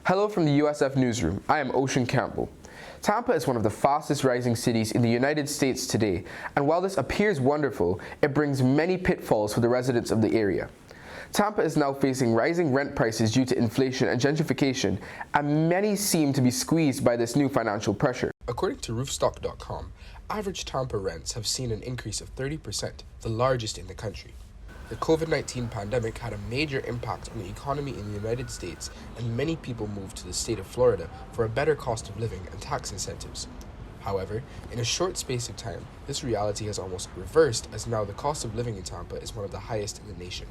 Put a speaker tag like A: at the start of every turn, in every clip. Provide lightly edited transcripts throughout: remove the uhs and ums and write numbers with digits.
A: Hello from the USF Newsroom. I am Campbell. Tampa is one of the fastest rising cities in the United States today, and while this appears wonderful, it brings many pitfalls for the residents of the area. Tampa is now facing rising rent prices due to inflation and gentrification, and many seem to be squeezed by this new financial pressure. According to roofstock.com, average Tampa rents have seen an increase of 30%, the largest in the country. The COVID-19 pandemic had a major impact on the economy in the United States, and many people moved to the state of Florida for a better cost of living and tax incentives. However, in a short space of time, this reality has almost reversed, as now the cost of living in Tampa is one of the highest in the nation.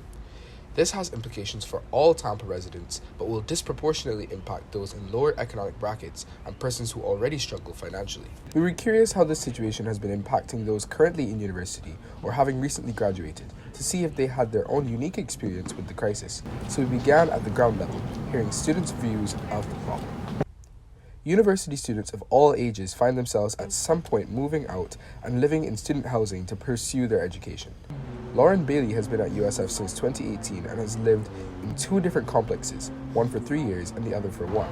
A: This has implications for all Tampa residents, but will disproportionately impact those in lower economic brackets and persons who already struggle financially. We were curious how this situation has been impacting those currently in university or having recently graduated, to see if they had their own unique experience with the crisis. So we began at the ground level, hearing students' views of the problem. University students of all ages find themselves at some point moving out and living in student housing to pursue their education. Lauren Bailey has been at USF since 2018 and has lived in two different complexes, one for 3 years and the other for 1.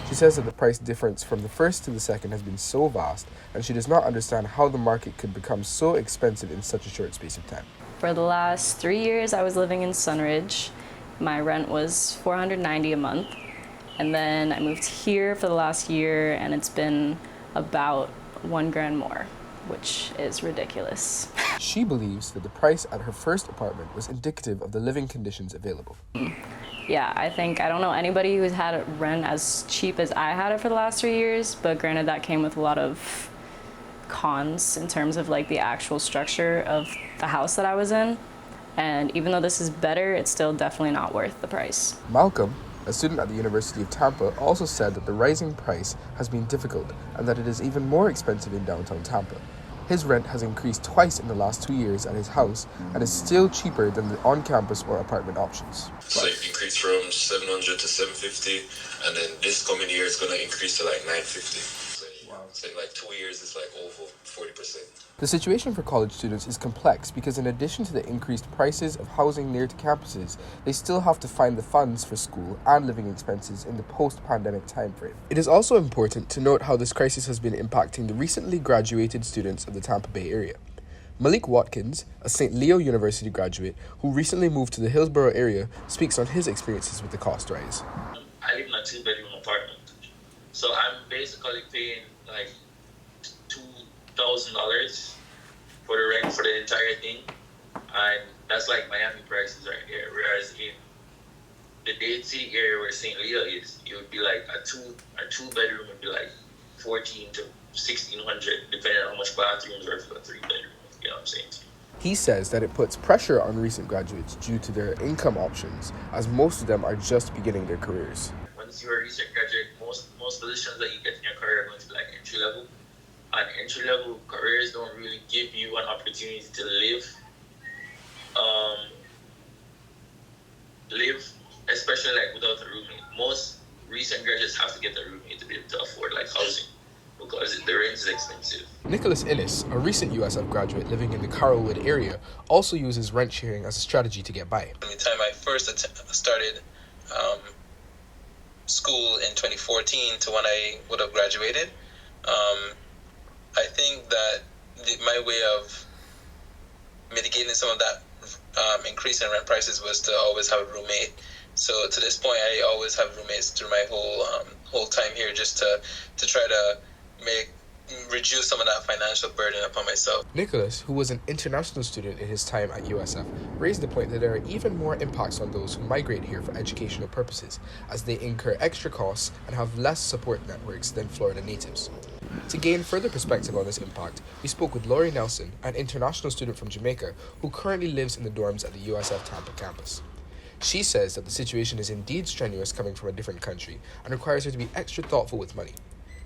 A: She says that the price difference from the first to the second has been so vast, and she does not understand how the market could become so expensive in such a short space of time.
B: For the last 3 years, I was living in Sunridge. My rent was $490 a month. And then I moved here for the last year, and it's been about $1,000 more, which is ridiculous.
A: She believes that the price at her first apartment was indicative of the living conditions available.
B: Yeah, I don't know anybody who's had rent as cheap as I had it for the last 3 years, but granted that came with a lot of cons in terms of like the actual structure of the house that I was in. And even though this is better, it's still definitely not worth the price.
A: Malcolm, a student at the University of Tampa, also said that the rising price has been difficult and that it is even more expensive in downtown Tampa. His rent has increased twice in the last 2 years at his house and is still cheaper than the on-campus or apartment options.
C: It's like increased from 700 to 750, and then this coming year it's gonna increase to like 950. So in like 2 years it's like over 40%.
A: The situation for college students is complex because in addition to the increased prices of housing near to campuses, they still have to find the funds for school and living expenses in the post-pandemic timeframe. It is also important to note how this crisis has been impacting the recently graduated students of the Tampa Bay area. Malik Watkins, a St. Leo University graduate who recently moved to the Hillsborough area, speaks on his experiences with the cost rise.
D: I live in a 2-bedroom apartment, so I'm basically paying like $2,000 for the rent for the entire thing, and that's like Miami prices right here. Whereas in the Dade area where St. Leo is, it would be like a two bedroom would be like $1,400 to $1,600, depending on how much bathrooms are for a 3-bedroom. You know what I'm saying?
A: He says that it puts pressure on recent graduates due to their income options, as most of them are just beginning their careers.
D: Once you're a recent graduate, most positions that you get in your career are going to be like entry level. And entry-level careers don't really give you an opportunity to live, especially like without a roommate. Most recent graduates have to get a roommate to be able to afford like housing because the rent is expensive.
A: Nicholas Innes, a recent USF graduate living in the Carrollwood area, also uses rent sharing as a strategy to get by.
E: From the time I first started school in 2014 to when I would have graduated, I think that my way of mitigating some of that increase in rent prices was to always have a roommate. So to this point, I always have roommates through my whole time here, just to try to reduce some of that financial burden upon myself.
A: Nicholas, who was an international student in his time at USF, raised the point that there are even more impacts on those who migrate here for educational purposes, as they incur extra costs and have less support networks than Florida natives. To gain further perspective on this impact, we spoke with Laurie Nelson, an international student from Jamaica who currently lives in the dorms at the USF Tampa campus. She says that the situation is indeed strenuous coming from a different country and requires her to be extra thoughtful with money.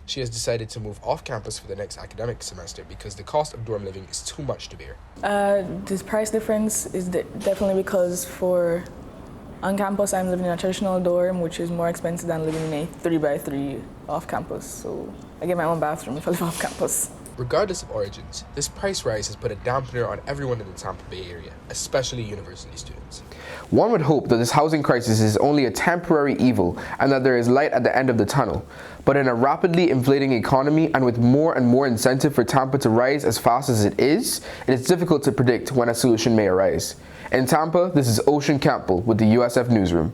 A: She has decided to move off campus for the next academic semester because the cost of dorm living is too much to bear.
F: This price difference is definitely because on campus I'm living in a traditional dorm, which is more expensive than living in a 3x3 off campus. So I get my own bathroom if I live off campus.
A: Regardless of origins, this price rise has put a dampener on everyone in the Tampa Bay area, especially university students. One would hope that this housing crisis is only a temporary evil and that there is light at the end of the tunnel. But in a rapidly inflating economy and with more and more incentive for Tampa to rise as fast as it is difficult to predict when a solution may arise. In Tampa, this is Ocean Campbell with the USF Newsroom.